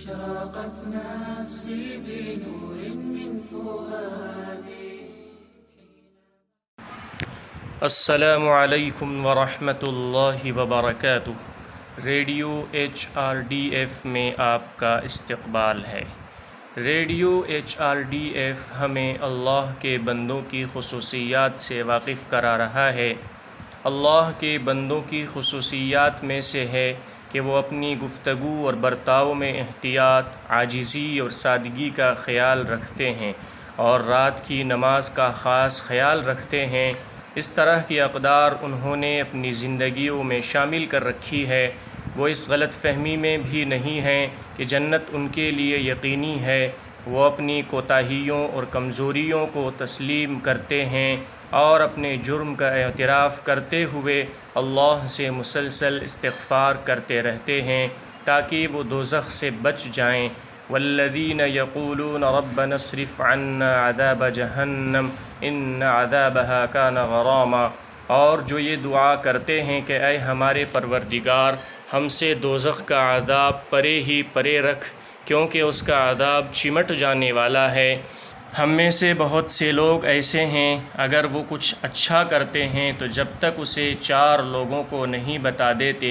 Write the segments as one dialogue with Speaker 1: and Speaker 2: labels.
Speaker 1: أشرقت نفسي بنور من فؤادي.
Speaker 2: السلام علیکم ورحمۃ اللہ وبرکاتہ. ریڈیو HRDF میں آپ کا استقبال ہے. ریڈیو HRDF ہمیں اللہ کے بندوں کی خصوصیات سے واقف کرا رہا ہے. اللہ کے بندوں کی خصوصیات میں سے ہے کہ وہ اپنی گفتگو اور برتاؤ میں احتیاط، عاجزی اور سادگی کا خیال رکھتے ہیں اور رات کی نماز کا خاص خیال رکھتے ہیں. اس طرح کی اقدار انہوں نے اپنی زندگیوں میں شامل کر رکھی ہے. وہ اس غلط فہمی میں بھی نہیں ہیں کہ جنت ان کے لیے یقینی ہے. وہ اپنی کوتاہیوں اور کمزوریوں کو تسلیم کرتے ہیں اور اپنے جرم کا اعتراف کرتے ہوئے اللہ سے مسلسل استغفار کرتے رہتے ہیں تاکہ وہ دوزخ سے بچ جائیں. والذین یقولون ربنا اصرف عنا عذاب جہنم ان عذابها کان غراما. اور جو یہ دعا کرتے ہیں کہ اے ہمارے پروردگار، ہم سے دوزخ کا عذاب پرے ہی پرے رکھ، کیونکہ اس کا عذاب چمٹ جانے والا ہے. ہم میں سے بہت سے لوگ ایسے ہیں، اگر وہ کچھ اچھا کرتے ہیں تو جب تک اسے 4 لوگوں کو نہیں بتا دیتے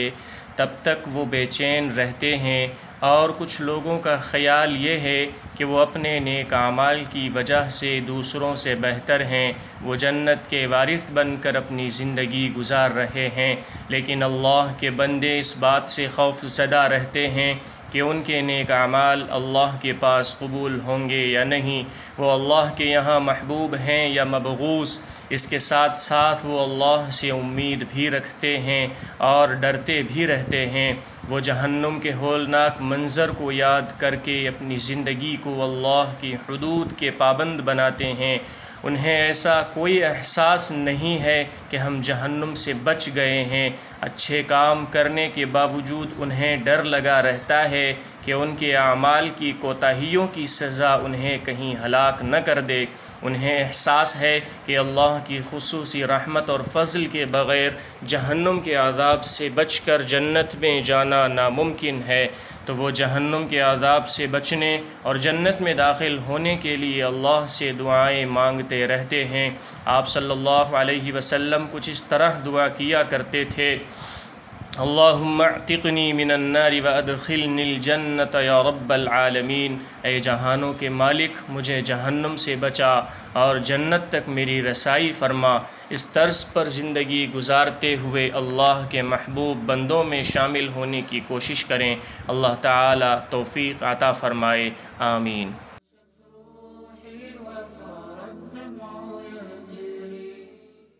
Speaker 2: تب تک وہ بے چین رہتے ہیں. اور کچھ لوگوں کا خیال یہ ہے کہ وہ اپنے نیک اعمال کی وجہ سے دوسروں سے بہتر ہیں، وہ جنت کے وارث بن کر اپنی زندگی گزار رہے ہیں. لیکن اللہ کے بندے اس بات سے خوف زدہ رہتے ہیں کہ ان کے نیک اعمال اللہ کے پاس قبول ہوں گے یا نہیں، وہ اللہ کے یہاں محبوب ہیں یا مبغوث. اس کے ساتھ ساتھ وہ اللہ سے امید بھی رکھتے ہیں اور ڈرتے بھی رہتے ہیں. وہ جہنم کے ہولناک منظر کو یاد کر کے اپنی زندگی کو اللہ کی حدود کے پابند بناتے ہیں. انہیں ایسا کوئی احساس نہیں ہے کہ ہم جہنم سے بچ گئے ہیں. اچھے کام کرنے کے باوجود انہیں ڈر لگا رہتا ہے کہ ان کے اعمال کی کوتاہیوں کی سزا انہیں کہیں ہلاک نہ کر دے. انہیں احساس ہے کہ اللہ کی خصوصی رحمت اور فضل کے بغیر جہنم کے عذاب سے بچ کر جنت میں جانا ناممکن ہے. تو وہ جہنم کے عذاب سے بچنے اور جنت میں داخل ہونے کے لیے اللہ سے دعائیں مانگتے رہتے ہیں. آپ صلی اللہ علیہ وسلم کچھ اس طرح دعا کیا کرتے تھے: اللہم اعتقنی من النار وادخلنی الجنت یا رب العالمین. اے جہانوں کے مالک، مجھے جہنم سے بچا اور جنت تک میری رسائی فرما. اس طرز پر زندگی گزارتے ہوئے اللہ کے محبوب بندوں میں شامل ہونے کی کوشش کریں. اللہ تعالی توفیق عطا فرمائے. آمین.